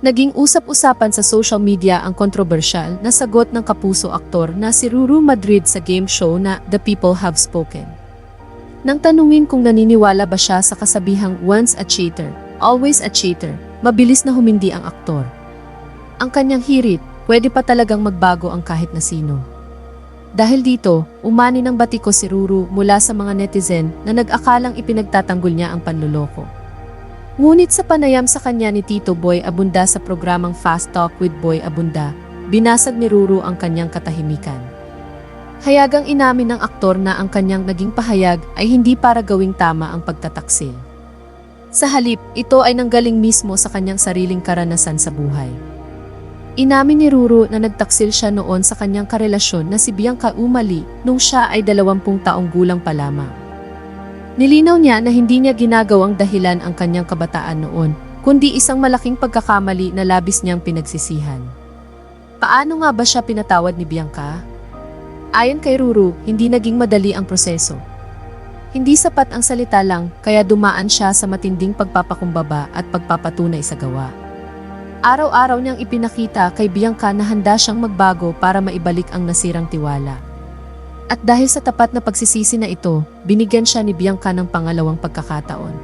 Naging usap-usapan sa social media ang kontrobersyal na sagot ng kapuso aktor na si Ruru Madrid sa game show na The People Have Spoken. Nang tanungin kung naniniwala ba siya sa kasabihang once a cheater, always a cheater, mabilis na humindi ang aktor. Ang kanyang hirit, pwede pa talagang magbago ang kahit na sino. Dahil dito, umani ng batiko si Ruru mula sa mga netizen na nag-akalang ipinagtatanggol niya ang panloloko. Ngunit sa panayam sa kanya ni Tito Boy Abunda sa programang Fast Talk with Boy Abunda, binasag ni Ruru ang kanyang katahimikan. Hayagang inamin ng aktor na ang kanyang naging pahayag ay hindi para gawing tama ang pagtataksil. Sa halip, ito ay nanggaling mismo sa kanyang sariling karanasan sa buhay. Inamin ni Ruru na nagtaksil siya noon sa kanyang karelasyon na si Bianca Umali nung siya ay 20 taong gulang pa lamang. Nilinaw niya na hindi niya ginagawang dahilan ang kanyang kabataan noon, kundi isang malaking pagkakamali na labis niyang pinagsisihan. Paano nga ba siya pinatawad ni Bianca? Ayon kay Ruru, hindi naging madali ang proseso. Hindi sapat ang salita lang, kaya dumaan siya sa matinding pagpapakumbaba at pagpapatunay sa gawa. Araw-araw niyang ipinakita kay Bianca na handa siyang magbago para maibalik ang nasirang tiwala. At dahil sa tapat na pagsisisi na ito, binigyan siya ni Bianca ng pangalawang pagkakataon.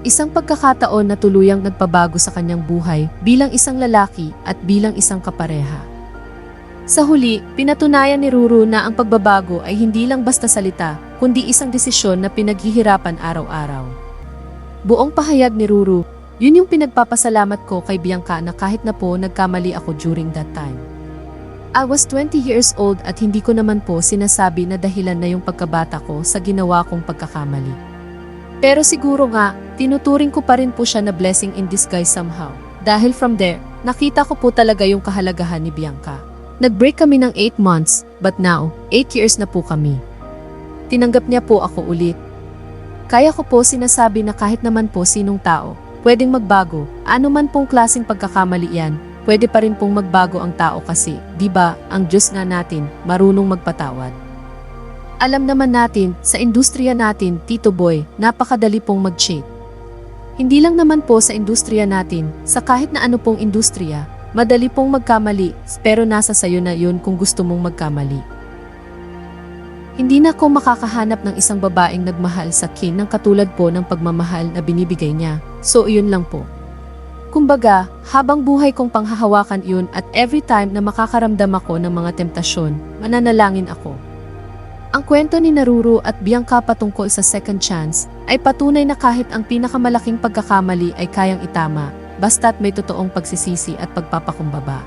Isang pagkakataon na tuluyang nagpabago sa kanyang buhay bilang isang lalaki at bilang isang kapareha. Sa huli, pinatunayan ni Ruru na ang pagbabago ay hindi lang basta salita, kundi isang desisyon na pinaghihirapan araw-araw. Buong pahayag ni Ruru, yun yung pinagpapasalamat ko kay Bianca na kahit na po nagkamali ako during that time. I was 20 years old at hindi ko naman po sinasabi na dahilan na yung pagkabata ko sa ginawa kong pagkakamali. Pero siguro nga, tinuturing ko pa rin po siya na blessing in disguise somehow. Dahil from there, nakita ko po talaga yung kahalagahan ni Bianca. Nag-break kami ng 8 months, but now, 8 years na po kami. Tinanggap niya po ako ulit. Kaya ko po sinasabi na kahit naman po sinong tao, pwedeng magbago, ano man pong klaseng pagkakamali yan, pwede pa rin pong magbago ang tao kasi, di ba, ang Diyos nga natin, marunong magpatawad. Alam naman natin, sa industriya natin, Tito Boy, napakadali pong mag-cheat. Hindi lang naman po sa industriya natin, sa kahit na ano pong industriya, madali pong magkamali, pero nasa sayo na yun kung gusto mong magkamali. Hindi na ako makakahanap ng isang babaeng nagmahal sa akin ng katulad po ng pagmamahal na binibigay niya, so iyon lang po. Kumbaga, habang buhay kong panghahawakan yun at every time na makakaramdam ako ng mga temptasyon, mananalangin ako. Ang kwento ni Ruru at Bianca patungkol sa second chance ay patunay na kahit ang pinakamalaking pagkakamali ay kayang itama, basta't may totoong pagsisisi at pagpapakumbaba.